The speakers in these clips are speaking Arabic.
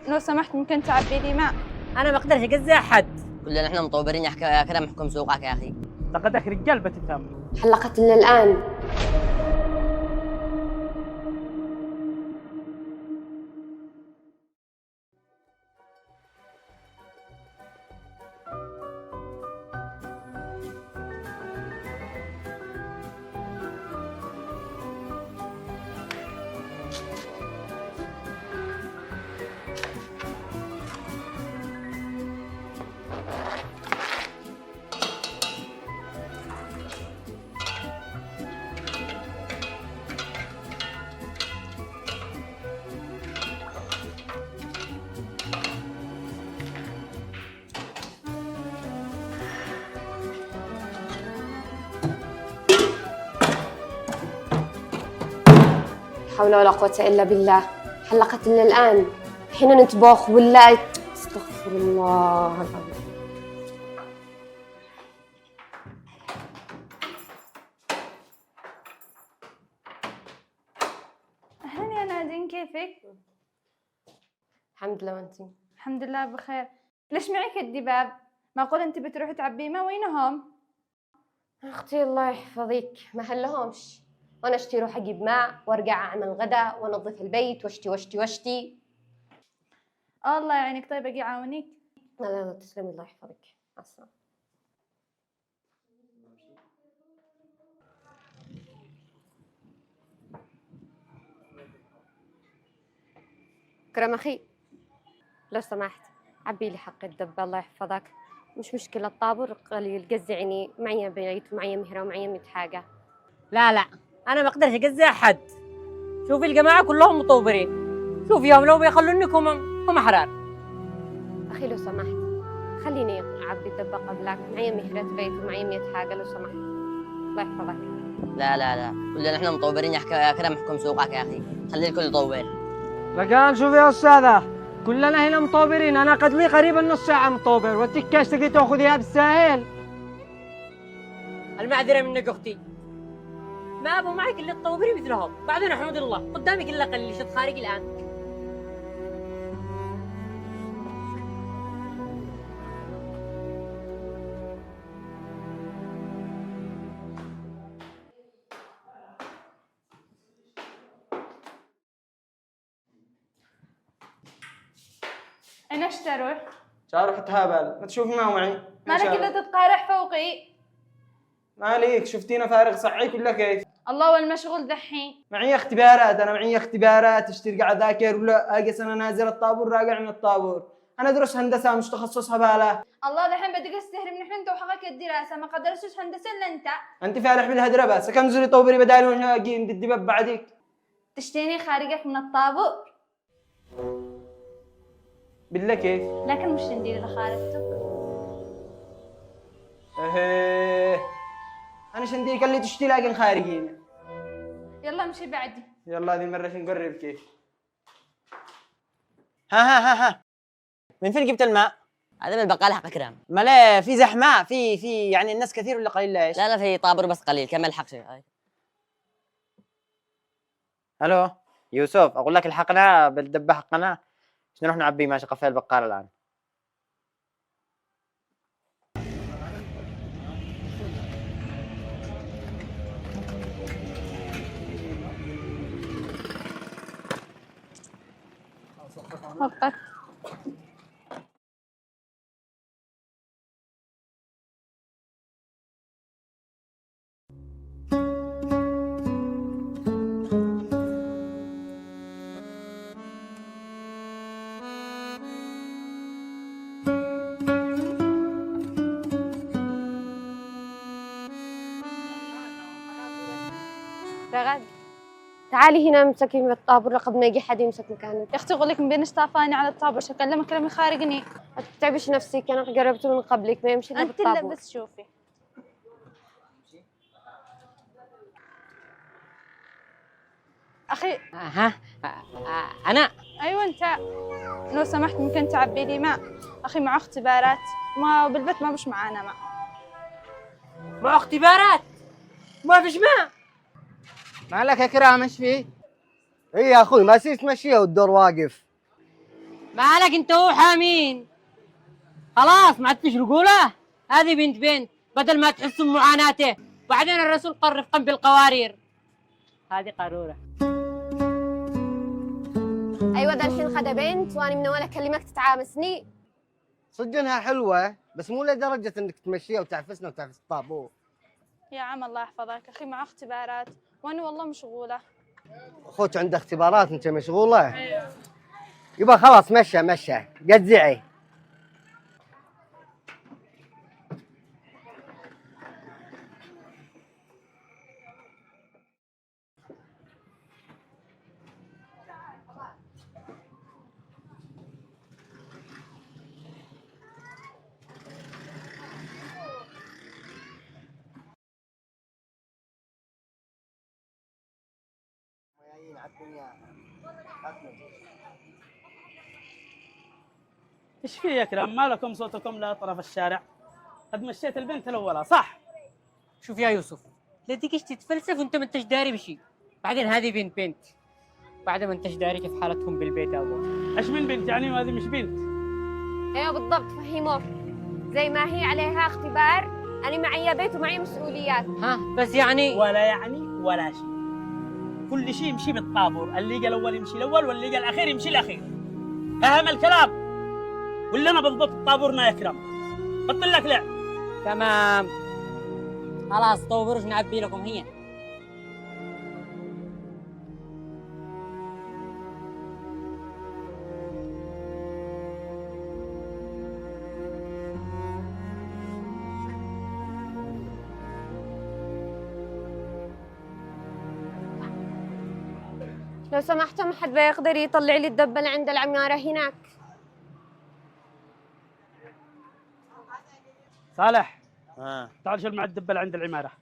لو سمحت ممكن تعبي لي ماء؟ انا ما اقدرش اجزي احد. كلنا احنا مطوبرين يا كلام حكم سوقك يا اخي. لقدك رجال بتفهم. حلقت لنا الآن. لا حول ولا قوة إلا بالله. حلقت لنا الآن. حين نطبخ ولا استغفر الله العظيم. أهلا يا نادين، كيفك؟ الحمد لله، وأنتي؟ الحمد لله بخير. ليش معك الدباب؟ معقول أنت بتروحي تعبي ماء؟ وينهم؟ أختي الله يحفظك، ما هلهمش. وأنا أشتي روح أجيب ماء وأرجع أعمل غدا وأنظف البيت واشتي. الله يعينك. طيب أجي أعاونك؟ لا تسلمي، الله يحفظك. مع السلامة. كرم أخي، لو سمحت عبي لي حق الدبة الله يحفظك. مش مشكلة، الطابور قليل قزعني، معي بيت ومعي مهرة ومعي 100 حاجة. لا انا ما اقدرش اجزي احد. شوفي الجماعه كلهم مطوبرين. شوفي يوم لو بيخلونك هم احرار. أخي لو سمحت خليني أعبي الدبة قبلك، معي مهرة بيت ومعي 100 حاجة لو سمحت الله يحفظك. لا كلنا احنا مطوبرين يا كلام حكم سوقك يا اخي. خلي الكل يطور. لقان شوفي يا استاذه، كلنا هنا مطوبرين. انا قد لي قريبا نص ساعه مطوبر، والتكاش تقدر تاخذيها بالساهل. المعذره منك اختي، ما ابو معك الا تطوبري مثلهم. بعدين احمد الله قدامك الا قليل شد خارج الان. أين أشتروح؟ شارح تهابل، ما تشوفي ما هو معي. مالك إلا تتقارح فوقي؟ مالك شفتينا فارغ صحيك ولا كيف؟ الله والمشغول دحين. معي اختبارات، انا معي اختبارات. اشتري قاعد اذاكر ولا اجلس انا نازل الطابور راجع من الطابور. انا ادرس هندسه مش تخصصها باله. الله دحين بدك تستهرب نحن انت وحقك الدراسة، ما قدرتش هندسة إلا أنت. انت فالح بالهدره بس كم زري طوبري بدال وانا اجي من الدباب بعدك. تشتيني خارجك من الطابور، بالله كيف؟ لكن مش ندير اللي خارجته. ايه انا شنديك اللي تشتي لكن خارجين. يلا امشي بعدي. يلا هذه المره نقرب كيف. ها من فين جبت الماء؟ هذا من البقال حق اكرام. ملا في زحمه، في يعني الناس كثير ولا قليل؟ ايش؟ لا في طابور بس قليل، كمل حق شيء. الو يوسف، اقول لك الحقنا بالدبه حقنا عشان نروح نعبي ماشي قفل البقال الان. وقت. رغد تعالي هنا امسكي من الطابور لقد ما يجي حد يمسك مكانك. يا اختي اقول لك مبينش طافاني على الطابور، شكلمك كلام يخارجني. ما تتعبيش نفسك، انا قربت من قبلك ما يمشي الا انت اللي بالطابور. بس شوفي. اخي انا ايوه انت، لو سمحت ممكن تعبي لي ماء؟ اخي معه اختبارات، ما بالبيت ما مش معانا ماء. مع اختبارات ما فيش ماء. مالك يا كرام ايش فيه؟ اي يا اخوي ما تمشيها والدور واقف. مالك انت هو حامين؟ خلاص ما عدتش رجوله؟ هذه بنت بدل ما تحسوا بمعاناته. بعدين الرسول قال رفقا بالقوارير. هذه قارورة. ايوه ده الحين خد بنت وانا من اول اكلمك تتعامسني. صدق انها حلوه بس مو لدرجه انك تمشيها وتعفسنا وتعفس الطابور. يا عم الله يحفظك، أخي مع اختبارات وأنا والله مشغولة. اخوك عنده اختبارات انت مشغوله؟ يبا خلاص مشى قزعي. ايش في يا اكرم؟ ما لكم صوتكم لا طرف الشارع؟ قد مشيت البنت الاولى صح؟ شوف يا يوسف، لا تجيش تتفلسف وانت ما انتش داري بشيء. بعدين هذه بنت بعد ما انتش داري كيف حالتهم بالبيت اول. ايش من بنت يعني وهذه مش بنت؟ ايوه بالضبط فهموه. زي ما هي عليها اختبار انا معي بيت ومعي مسؤوليات. ها بس يعني ولا يعني ولا شيء. كل شيء يمشي بالطابور، اللي قال الاول يمشي الاول واللي قال الاخير يمشي الاخير. فهم الكلام؟ ولا انا بضبط طابورنا يا اكرم؟ بطل لك لعب. تمام خلاص طوبرش نعبي لكم هي. لو سمحتوا ما حد بيقدر يطلع لي الدبة اللي عند العمارة هناك. صالح ها تعال شيل مع الدبه عند العماره.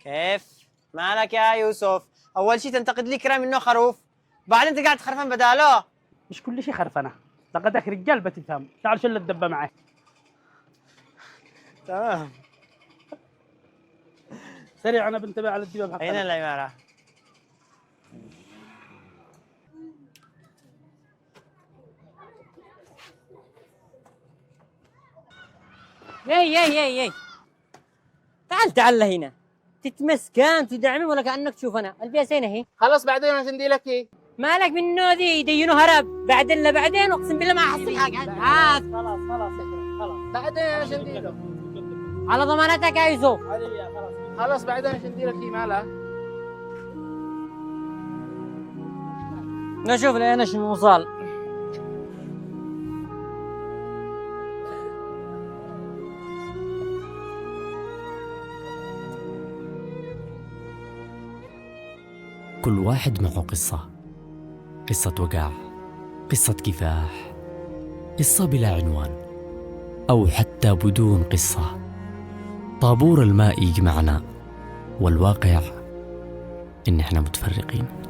كيف؟ مالك يا يوسف؟ أول شيء تنتقد لي كرام إنه خروف، بعدين أنت قاعد تخرفن بداله. مش كل شيء خرفنه، لقدك رجال بتفهم. تعال شيل الدبه معي. تمام. سريع انا بنتبه على الدباب حقنا. أين العمارة؟ يي تعال هنا. تتمسكن تدعمي ولا كأنك تشوفنا. البياسين اهي. خلص بعدين عشان ندي لك إيه؟ مالك من النودي يدينوا هرب. بعدين لا بعدين اقسم بالله ما احصل حاجه. خلاص خلاص بعدين عشان ندي لك. على ضمانتك يا يوسف. خلص بعدين عشان ندي لك إيه مالها؟ نشوف لين شنو وصل. كل واحد معه قصة وقاع، قصة كفاح، قصة بلا عنوان، أو حتى بدون قصة. طابور الماء يجمعنا، والواقع إن إحنا متفرقين.